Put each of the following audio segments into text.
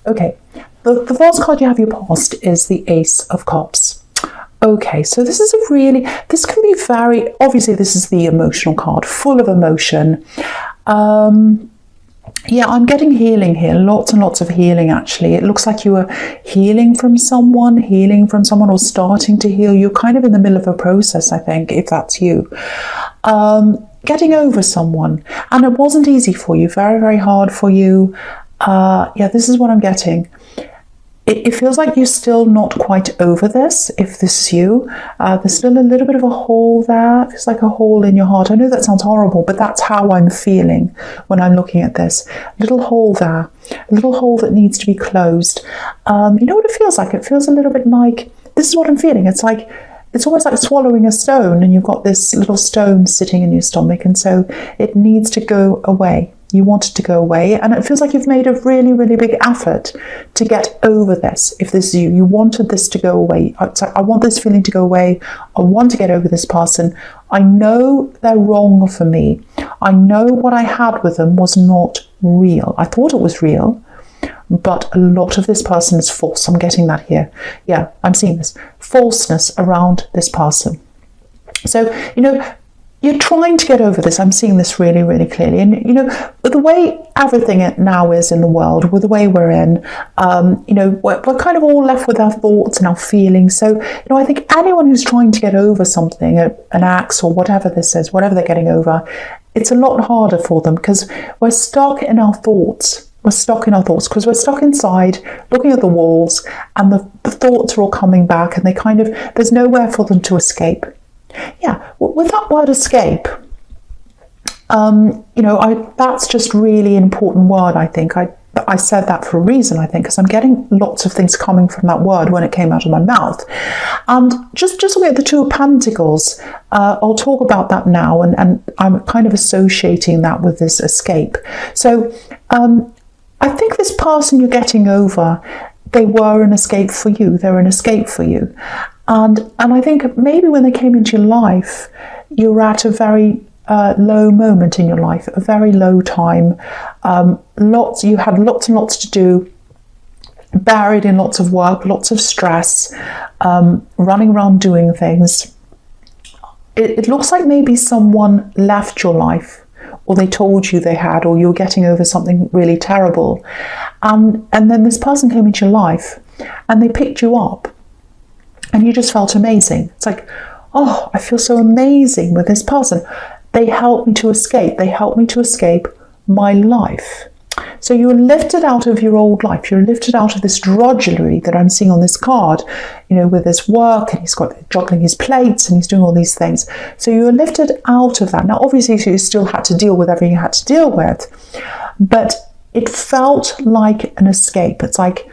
Okay, the first card you have your past is the Ace of Cups. Okay, so this can be very, obviously this is the emotional card, full of emotion. Yeah, I'm getting healing here, lots and lots of healing actually. It looks like you are healing from someone, or starting to heal. You're kind of in the middle of a process, I think, if that's you. Getting over someone. And it wasn't easy for you, very, very hard for you. Yeah, this is what I'm getting. It feels like you're still not quite over this, if this is you. There's still a little bit of a hole there. It feels like a hole in your heart. I know that sounds horrible, but that's how I'm feeling when I'm looking at this. A little hole there, a little hole that needs to be closed. You know what it feels like? It feels a little bit like, this is what I'm feeling. It's almost like swallowing a stone, and you've got this little stone sitting in your stomach, and so it needs to go away. You want it to go away, and it feels like you've made a really, really big effort to get over this. If this is you, you wanted this to go away. It's like, I want this feeling to go away. I want to get over this person. I know they're wrong for me. I know what I had with them was not real. I thought it was real, but a lot of this person is false. I'm getting that here. Yeah, I'm seeing this falseness around this person. So, you know, you're trying to get over this. I'm seeing this really, really clearly. And, you know, the way everything now is in the world, with the way we're in, you know, we're kind of all left with our thoughts and our feelings. So, you know, I think anyone who's trying to get over something, an ex or whatever this is, whatever they're getting over, it's a lot harder for them because we're stuck in our thoughts. We're stuck in our thoughts because we're stuck inside looking at the walls, and the thoughts are all coming back, and there's nowhere for them to escape. Yeah, with that word escape, you know, that's just really an important word, I think. I said that for a reason, I think, because I'm getting lots of things coming from that word when it came out of my mouth. And just looking at the Two of Pentacles, I'll talk about that now, and I'm kind of associating that with this escape. So I think this person you're getting over, they were an escape for you. They're an escape for you. And I think maybe when they came into your life, you were at a very low moment in your life, a very low time. You had lots and lots to do, buried in lots of work, lots of stress, running around doing things. It looks like maybe someone left your life, or they told you they had, or you're getting over something really terrible. And then this person came into your life and they picked you up. And you just felt amazing. It's like, oh, I feel so amazing with this person. They helped me to escape. They helped me to escape my life. So you're lifted out of your old life. You're lifted out of this drudgery that I'm seeing on this card, you know, with this work, and he's got juggling his plates and he's doing all these things. So you're lifted out of that. Now, obviously, you still had to deal with everything you had to deal with, but it felt like an escape. It's like,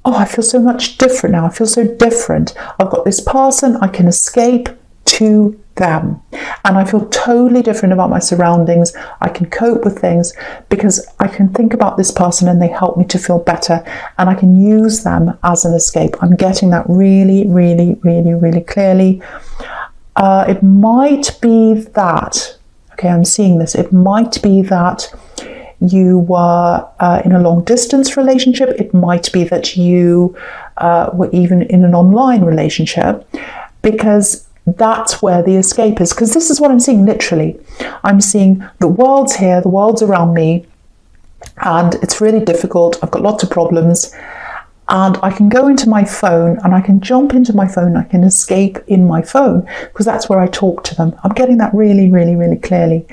oh, I feel so much different now. I feel so different. I've got this person, I can escape to them. And I feel totally different about my surroundings. I can cope with things because I can think about this person and they help me to feel better, and I can use them as an escape. I'm getting that really, really, really, really clearly. It might be that, okay, I'm seeing this. It might be that you were in a long distance relationship. It might be that you were even in an online relationship, because that's where the escape is. Because this is what I'm seeing, literally. I'm seeing the world's here, the world's around me, and it's really difficult. I've got lots of problems, and I can go into my phone and I can jump into my phone. I can escape in my phone because that's where I talk to them. I'm getting that really, really, really clearly.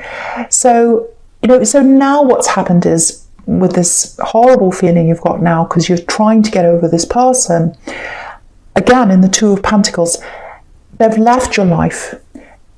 So, you know, so now what's happened is, with this horrible feeling you've got now because you're trying to get over this person, again, in the Two of Pentacles, they've left your life.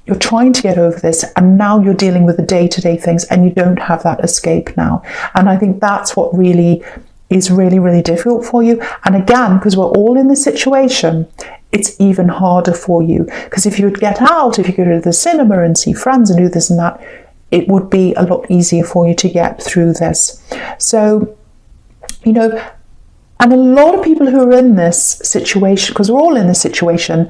You're trying to get over this, and now you're dealing with the day-to-day things, and you don't have that escape now. And I think that's what really is really, really difficult for you. And again, because we're all in this situation, it's even harder for you. Because if you would get out, if you go to the cinema and see friends and do this and that, it would be a lot easier for you to get through this. So, you know, And a lot of people who are in this situation, because we're all in this situation,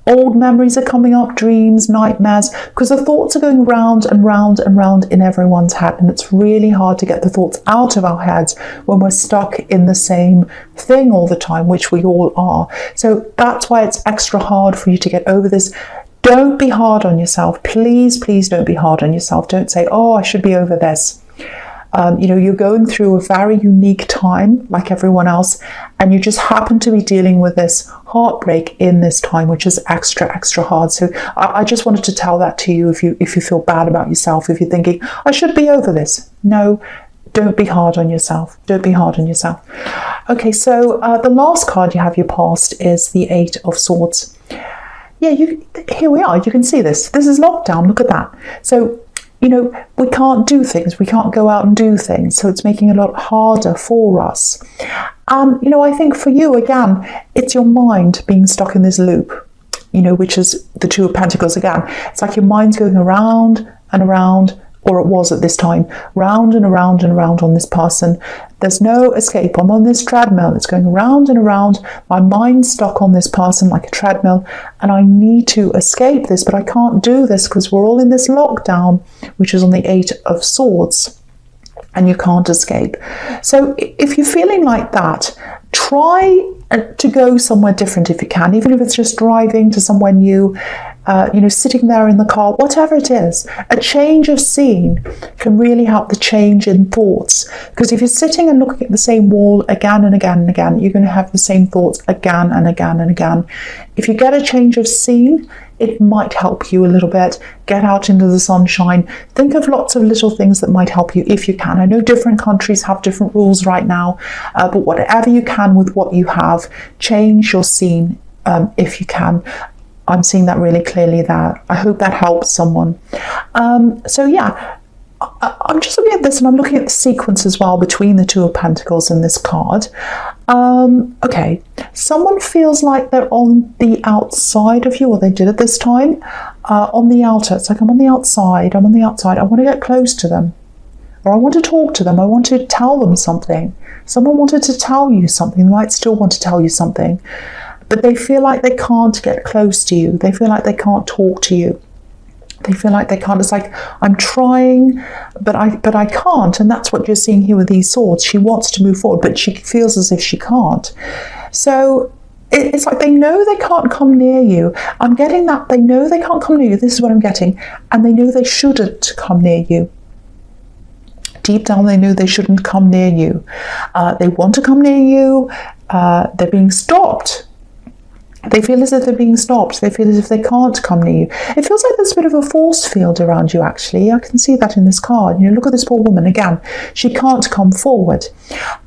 old memories are coming up, dreams, nightmares, because the thoughts are going round and round and round in everyone's head. And it's really hard to get the thoughts out of our heads when we're stuck in the same thing all the time, which we all are. So that's why it's extra hard for you to get over this. Don't be hard on yourself. Please, please don't be hard on yourself. Don't say, oh, I should be over this. You're going through a very unique time like everyone else, and you just happen to be dealing with this heartbreak in this time, which is extra, extra hard. So I just wanted to tell that to you if you feel bad about yourself, if you're thinking, I should be over this. No, don't be hard on yourself. Don't be hard on yourself. Okay, so the last card you have, your past, is the Eight of Swords. Yeah, here we are. You can see this. This is lockdown. Look at that. So we can't do things. We can't go out and do things. So it's making it a lot harder for us. I think for you, again, it's your mind being stuck in this loop, which is the Two of Pentacles again. It's like your mind's going around and around, or it was at this time, round and around and around on this person. There's no escape. I'm on this treadmill. It's going around and around. My mind's stuck on this person like a treadmill, and I need to escape this, but I can't do this because we're all in this lockdown, which is on the Eight of Swords, and you can't escape. So if you're feeling like that, try to go somewhere different if you can, even if it's just driving to somewhere new, sitting there in the car, whatever it is. A change of scene can really help the change in thoughts, because if you're sitting and looking at the same wall again and again and again, you're going to have the same thoughts again and again and again. If you get a change of scene, it might help you a little bit. Get out into the sunshine. Think of lots of little things that might help you if you can. I know different countries have different rules right now, but whatever you can with what you have, change your scene if you can. I'm seeing that really clearly there. I hope that helps someone. So yeah, I'm just looking at this, and I'm looking at the sequence as well between the Two of Pentacles and this card. Okay, someone feels like they're on the outside of you, or they did at this time, on the outer. It's like I'm on the outside, I want to get close to them, or I want to talk to them, I want to tell them something. Someone wanted to tell you something, they might still want to tell you something, but they feel like they can't get close to you. They feel like they can't talk to you. They feel like they can't. It's like, I'm trying, but I can't. And that's what you're seeing here with these swords. She wants to move forward, but she feels as if she can't. So it's like they know they can't come near you. I'm getting that. They know they can't come near you. This is what I'm getting. And they know they shouldn't come near you. Deep down, they know they shouldn't come near you. They want to come near you. They're being stopped. They feel as if they're being stopped. They feel as if they can't come near you. It feels like there's a bit of a force field around you, actually. I can see that in this card. Look at this poor woman again. She can't come forward.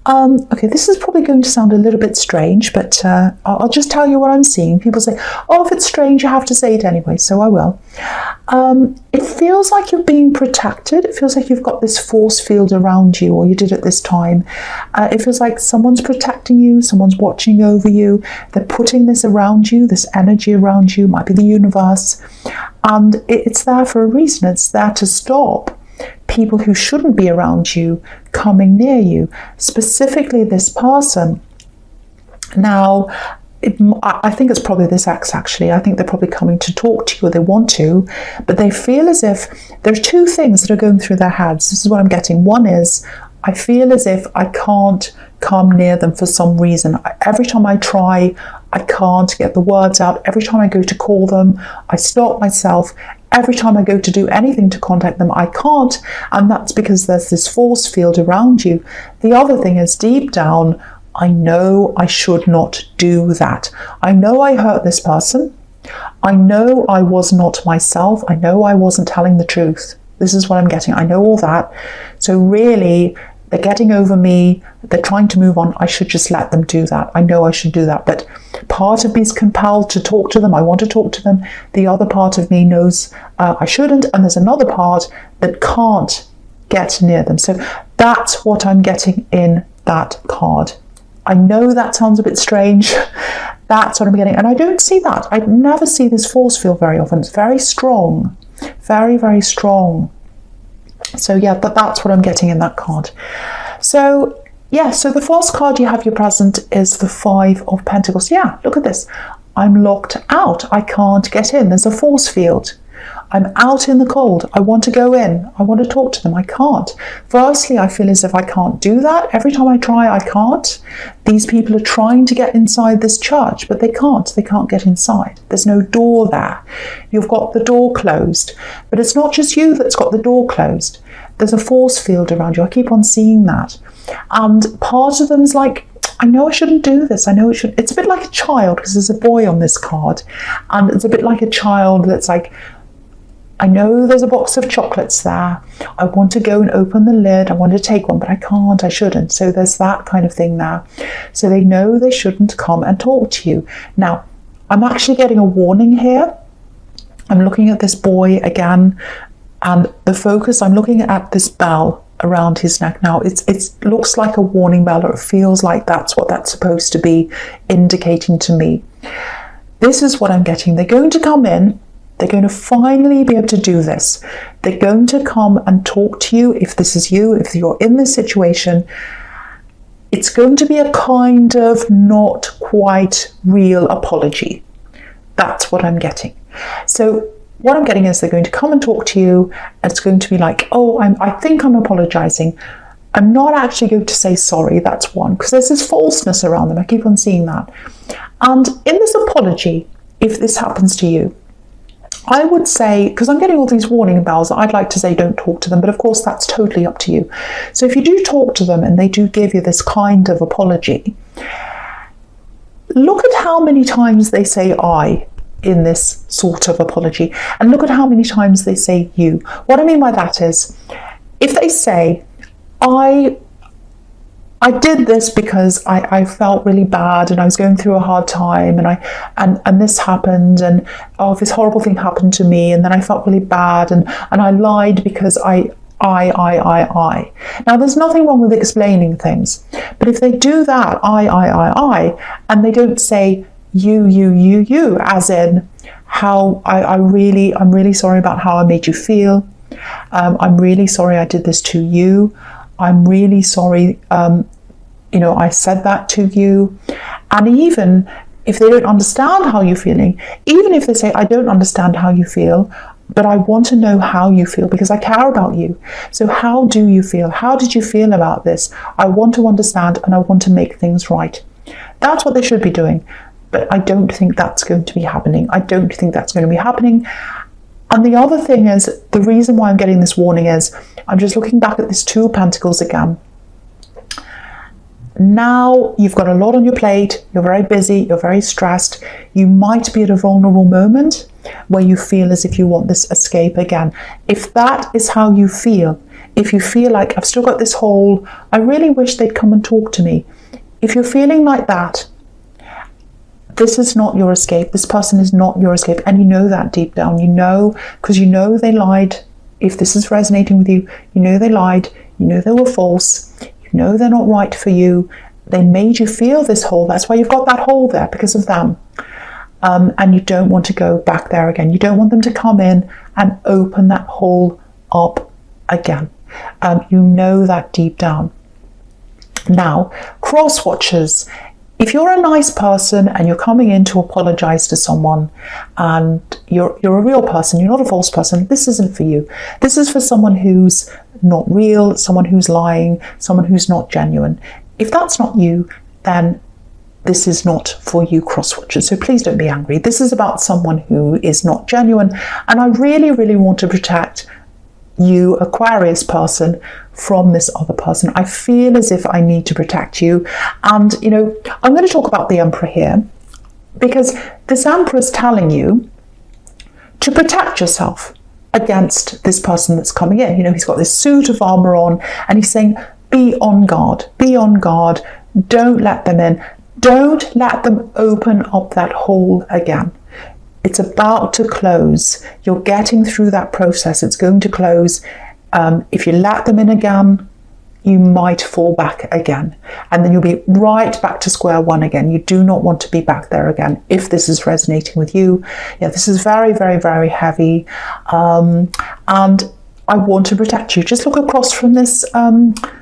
Okay, this is probably going to sound a little bit strange, but I'll just tell you what I'm seeing. People say, oh, if it's strange, you have to say it anyway, so I will. It feels like you're being protected. It feels like you've got this force field around you, or you did at this time. It feels like someone's protecting you, someone's watching over you. They're putting this around you, this energy around you, might be the universe. And it's there for a reason. It's there to stop people who shouldn't be around you coming near you, specifically this person. Now, I think it's probably this ex, actually. I think they're probably coming to talk to you, or they want to, but they feel as if there's two things that are going through their heads. This is what I'm getting. One is, I feel as if I can't come near them for some reason. Every time I try, I can't get the words out. Every time I go to call them, I stop myself. Every time I go to do anything to contact them, I can't. And that's because there's this force field around you. The other thing is, deep down, I know I should not do that. I know I hurt this person. I know I was not myself. I know I wasn't telling the truth. This is what I'm getting. I know all that. So really, they're getting over me. They're trying to move on. I should just let them do that. I know I should do that. But part of me is compelled to talk to them. I want to talk to them. The other part of me knows I shouldn't. And there's another part that can't get near them. So that's what I'm getting in that card. I know that sounds a bit strange. That's what I'm getting. And I don't see that. I never see this force field very often. It's very strong. Very, very strong. So yeah, that's what I'm getting in that card. So Yeah, so the false card you have your present is the Five of Pentacles. Yeah, look at this. I'm locked out. I can't get in. There's a force field. I'm out in the cold. I want to go in. I want to talk to them. I can't. Firstly, I feel as if I can't do that. Every time I try, I can't. These people are trying to get inside this church, but they can't. They can't get inside. There's no door there. You've got the door closed. But it's not just you that's got the door closed. There's a force field around you. I keep on seeing that. And part of them is like, I know I shouldn't do this. I know it should. It's a bit like a child, because there's a boy on this card. And it's a bit like a child that's like, I know there's a box of chocolates there. I want to go and open the lid. I want to take one, but I can't. I shouldn't. So there's that kind of thing there. So they know they shouldn't come and talk to you. Now, I'm actually getting a warning here. I'm looking at this boy again, and the focus, I'm looking at this bell around his neck. Now, it looks like a warning bell, or it feels like that's what that's supposed to be indicating to me. This is what I'm getting. They're going to come in. They're going to finally be able to do this. They're going to come and talk to you. If this is you, if you're in this situation, it's going to be a kind of not quite real apology. That's what I'm getting. So what I'm getting is they're going to come and talk to you. And it's going to be like, oh, I think I'm apologizing. I'm not actually going to say sorry. That's one, because there's this falseness around them. I keep on seeing that. And in this apology, if this happens to you, I would say, because I'm getting all these warning bells, I'd like to say don't talk to them, but of course that's totally up to you. So if you do talk to them and they do give you this kind of apology, look at how many times they say I in this sort of apology, and look at how many times they say you. What I mean by that is, if they say, I did this because I felt really bad and I was going through a hard time, and this happened, and oh, this horrible thing happened to me, and then I felt really bad, and I lied because I. Now, there's nothing wrong with explaining things, but if they do that, I, and they don't say you, as in how I'm really sorry about how I made you feel. I'm really sorry I did this to you. I'm really sorry, I said that to you. And even if they don't understand how you're feeling, even if they say, I don't understand how you feel, but I want to know how you feel because I care about you. So how do you feel? How did you feel about this? I want to understand and I want to make things right. That's what they should be doing. But I don't think that's going to be happening. I don't think that's going to be happening. And the other thing is, the reason why I'm getting this warning is, I'm just looking back at this Two of Pentacles again. Now you've got a lot on your plate, you're very busy, you're very stressed. You might be at a vulnerable moment where you feel as if you want this escape again. If that is how you feel, if you feel like I've still got this hole, I really wish they'd come and talk to me. If you're feeling like that, this is not your escape. This person is not your escape. And you know that deep down. You know, because you know they lied. If this is resonating with you, you know they lied. You know they were false. You know they're not right for you. They made you feel this hole. That's why you've got that hole there, because of them. And you don't want to go back there again. You don't want them to come in and open that hole up again. You know that deep down. Now, cross watchers. If you're a nice person and you're coming in to apologize to someone, and you're a real person, you're not a false person, this isn't for you. This is for someone who's not real, someone who's lying, someone who's not genuine. If that's not you, then this is not for you, cross watchers. So please don't be angry. This is about someone who is not genuine. And I really, really want to protect you, Aquarius person, from this other person. I feel as if I need to protect you. And, I'm going to talk about the Emperor here, because this Emperor is telling you to protect yourself against this person that's coming in. He's got this suit of armor on, and he's saying, be on guard, be on guard. Don't let them in. Don't let them open up that hole again. It's about to close. You're getting through that process. It's going to close. If you let them in again, you might fall back again. And then you'll be right back to square one again. You do not want to be back there again if this is resonating with you. Yeah, this is very, very, very heavy. And I want to protect you. Just look across from this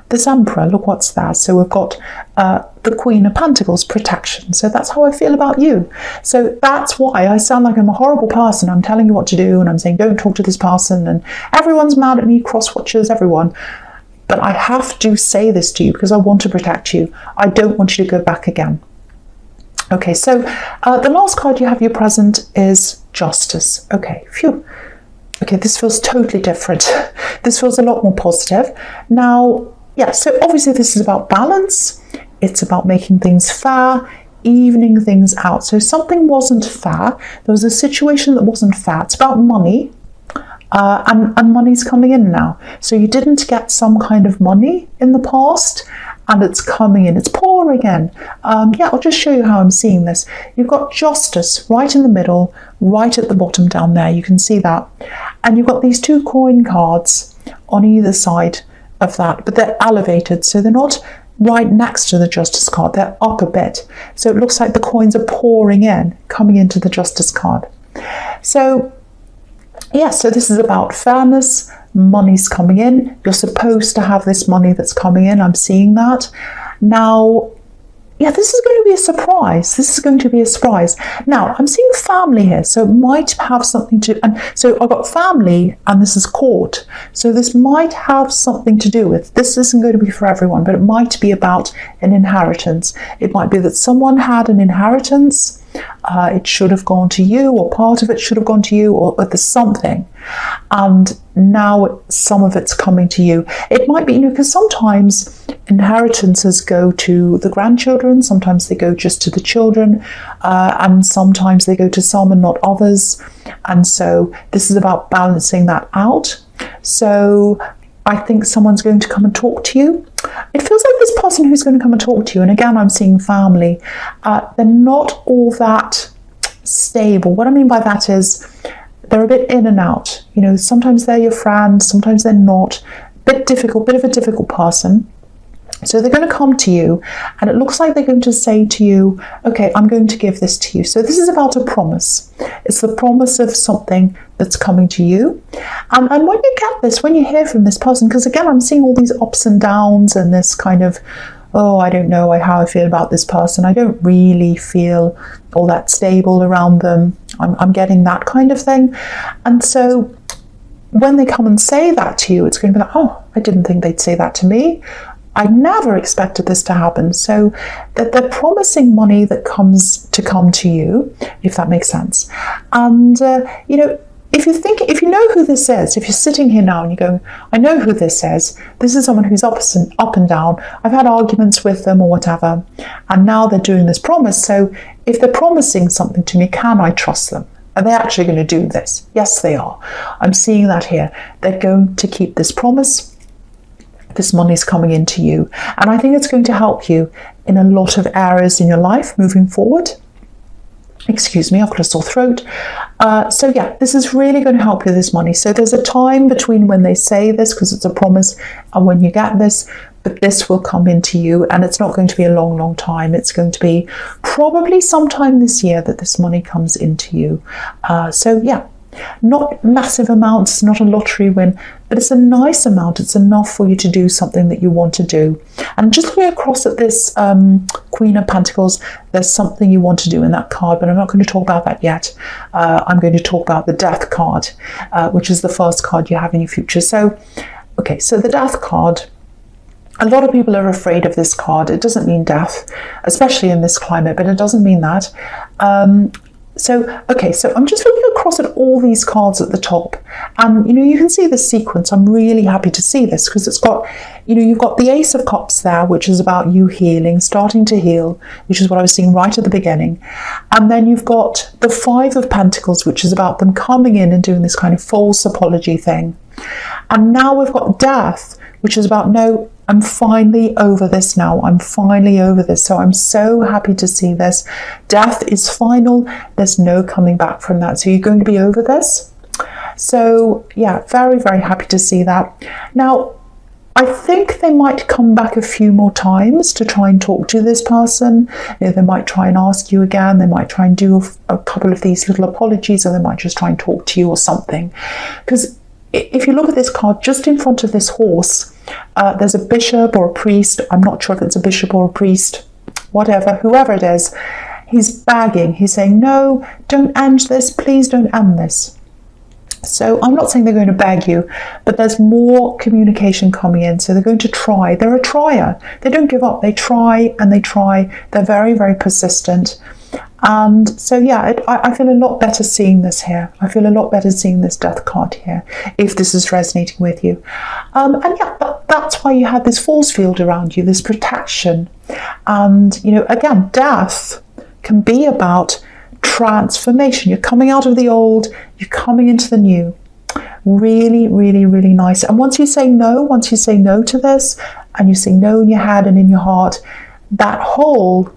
this Emperor. Look what's there. So we've got the Queen of Pentacles, protection. So that's how I feel about you. So that's why I sound like I'm a horrible person. I'm telling you what to do, and I'm saying don't talk to this person, and everyone's mad at me, cross-watchers, everyone. But I have to say this to you because I want to protect you. I don't want you to go back again. Okay, so the last card you have your present is Justice. Okay, phew. Okay, this feels totally different. This feels a lot more positive. Now, yeah, so obviously this is about balance. It's about making things fair, evening things out. So something wasn't fair. There was a situation that wasn't fair. It's about money, and money's coming in now. So you didn't get some kind of money in the past, and it's coming in. It's pouring in. Yeah, I'll just show you how I'm seeing this. You've got Justice right in the middle, right at the bottom down there. You can see that. And you've got these two coin cards on either side of that, but they're elevated. So they're not right next to the Justice card. They're up a bit. So it looks like the coins are pouring in, coming into the Justice card. So, yeah, so this is about fairness. Money's coming in. You're supposed to have this money that's coming in. I'm seeing that. Now, yeah, this is going to be a surprise. This is going to be a surprise. Now, I'm seeing family here, so it might have something to... And so I've got family, and this is court. So this might have something to do with... This isn't going to be for everyone, but it might be about an inheritance. It might be that someone had an inheritance. It should have gone to you, or part of it should have gone to you, or there's something. And now some of it's coming to you. It might be, you know, because sometimes inheritances go to the grandchildren, sometimes they go just to the children, and sometimes they go to some and not others. And so this is about balancing that out. So I think someone's going to come and talk to you. It feels like this person who's going to come and talk to you, and again, I'm seeing family, they're not all that stable. What I mean by that is they're a bit in and out. You know, sometimes they're your friend, sometimes they're not. Bit difficult, bit of a difficult person. So they're going to come to you, and it looks like they're going to say to you, okay, I'm going to give this to you. So this is about a promise. It's the promise of something that's coming to you. And when you get this, when you hear from this person, because again, I'm seeing all these ups and downs and this kind of, oh, I don't know how I feel about this person. I don't really feel all that stable around them. I'm getting that kind of thing. And so when they come and say that to you, it's going to be like, oh, I didn't think they'd say that to me. I never expected this to happen. So that they're promising money that comes to come to you, if that makes sense. And, you know, if you know who this is, if you're sitting here now and you're going, I know who this is someone who's up and down, I've had arguments with them or whatever, and now they're doing this promise. So if they're promising something to me, can I trust them? Are they actually going to do this? Yes, they are. I'm seeing that here. They're going to keep this promise. This money's coming into you. And I think it's going to help you in a lot of areas in your life moving forward. Excuse me, I've got a sore throat. So yeah, this is really going to help you, this money. So there's a time between when they say this, because it's a promise, and when you get this, but this will come into you, and it's not going to be a long, long time. It's going to be probably sometime this year that this money comes into you. So yeah, not massive amounts, not a lottery win, but it's a nice amount. It's enough for you to do something that you want to do. And just looking across at this Queen of Pentacles, there's something you want to do in that card, but I'm not going to talk about that yet. I'm going to talk about the Death card, which is the first card you have in your future. So, okay, so the Death card, a lot of people are afraid of this card. It doesn't mean death, especially in this climate, but it doesn't mean that. So, okay, so I'm just looking across at all these cards at the top, and, you know, you can see the sequence. I'm really happy to see this because it's got, you know, you've got the Ace of Cups there, which is about you healing, starting to heal, which is what I was seeing right at the beginning. And then you've got the Five of Pentacles, which is about them coming in and doing this kind of false apology thing. And now we've got Death, which is about, no, I'm finally over this now. I'm finally over this. So I'm so happy to see this. Death is final. There's no coming back from that. So you're going to be over this. So yeah, very, very happy to see that. Now, I think they might come back a few more times to try and talk to this person. You know, they might try and ask you again. They might try and do a couple of these little apologies, or they might just try and talk to you or something. Because if you look at this card, just in front of this horse, there's a bishop or a priest. I'm not sure if it's a bishop or a priest, whatever, whoever it is. He's begging. He's saying, no, don't end this. Please don't end this. So I'm not saying they're going to beg you, but there's more communication coming in. So they're going to try. They're a trier. They don't give up. They try and they try. They're very, very persistent. And so, yeah, I feel a lot better seeing this here. I feel a lot better seeing this death card here, if this is resonating with you. And yeah, that's why you have this force field around you, this protection. And, you know, again, death can be about transformation. You're coming out of the old, you're coming into the new. Really, really, really nice. And once you say no to this, and you say no in your head and in your heart, that hole,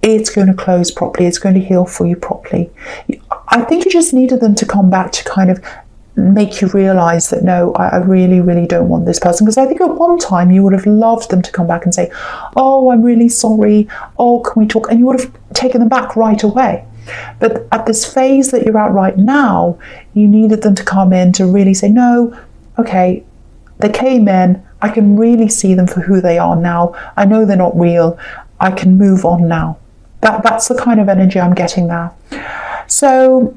it's going to close properly. It's going to heal for you properly. I think you just needed them to come back to kind of make you realize that, no, I really, really don't want this person. Because I think at one time you would have loved them to come back and say, oh, I'm really sorry. Oh, can we talk? And you would have taken them back right away. But at this phase that you're at right now, you needed them to come in to really say, no, okay, they came in. I can really see them for who they are now. I know they're not real. I can move on now. That's the kind of energy I'm getting there. So,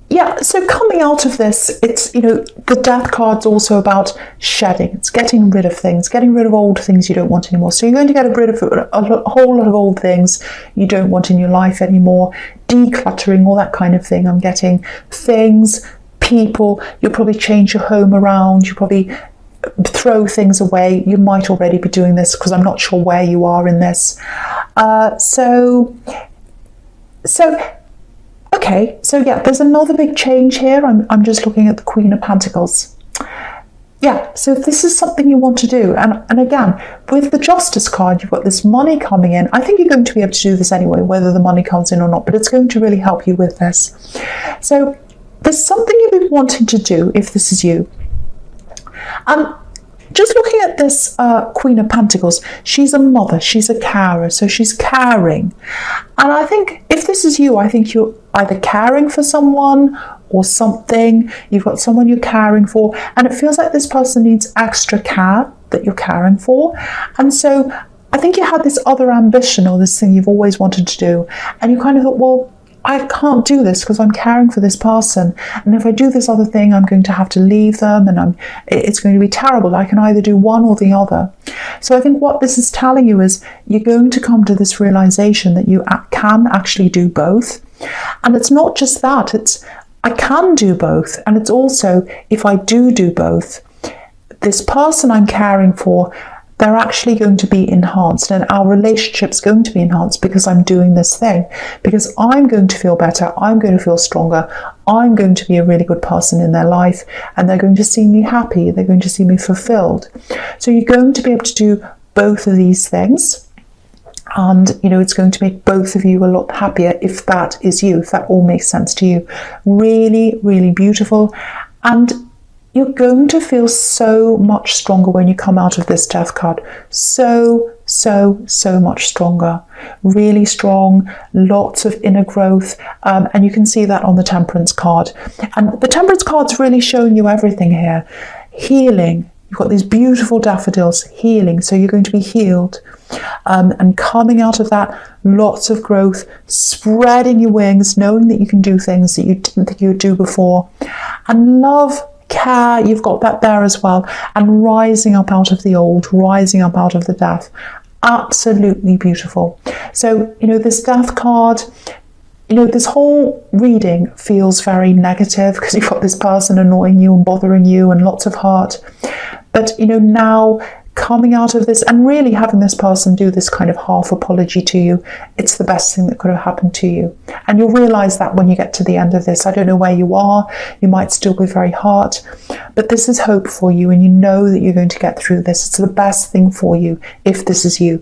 yeah, so coming out of this, it's, you know, the death card's also about shedding. It's getting rid of things, getting rid of old things you don't want anymore. So you're going to get rid of a whole lot of old things you don't want in your life anymore, decluttering, all that kind of thing. I'm getting things, people. You'll probably change your home around. You'll probably throw things away. You might already be doing this because I'm not sure where you are in this. Okay, so yeah, there's another big change here. I'm just looking at the Queen of Pentacles. Yeah, so if this is something you want to do, and again, with the Justice card, you've got this money coming in. I think you're going to be able to do this anyway, whether the money comes in or not, but it's going to really help you with this. So there's something you've been wanting to do, if this is you. Just looking at this Queen of Pentacles, she's a mother, she's a carer, so she's caring. And I think if this is you, I think you're either caring for someone or something. You've got someone you're caring for, and it feels like this person needs extra care that you're caring for. And so I think you had this other ambition or this thing you've always wanted to do, and you kind of thought, well, I can't do this because I'm caring for this person, and if I do this other thing, I'm going to have to leave them, and it's going to be terrible. I can either do one or the other. So I think what this is telling you is you're going to come to this realization that you can actually do both. And it's not just that, it's I can do both, and it's also, if I do both, this person I'm caring for, they're actually going to be enhanced, and our relationship's going to be enhanced because I'm doing this thing, because I'm going to feel better, I'm going to feel stronger, I'm going to be a really good person in their life, and they're going to see me happy, they're going to see me fulfilled. So you're going to be able to do both of these things, and you know, it's going to make both of you a lot happier if that is you, if that all makes sense to you. Really, really beautiful. And you're going to feel so much stronger when you come out of this death card. So much stronger. Really strong, lots of inner growth. And you can see that on the Temperance card. And the Temperance card's really showing you everything here. Healing. You've got these beautiful daffodils, healing. So you're going to be healed. And coming out of that, lots of growth, spreading your wings, knowing that you can do things that you didn't think you would do before. And love, care, you've got that there as well, and rising up out of the old, rising up out of the death. Absolutely beautiful. So, you know, this death card, you know, this whole reading feels very negative because you've got this person annoying you and bothering you and lots of hurt. But, you know, now coming out of this and really having this person do this kind of half apology to you, it's the best thing that could have happened to you. And you'll realize that when you get to the end of this. I don't know where you are, you might still be very hurt, but this is hope for you, and you know that you're going to get through this. It's the best thing for you if this is you.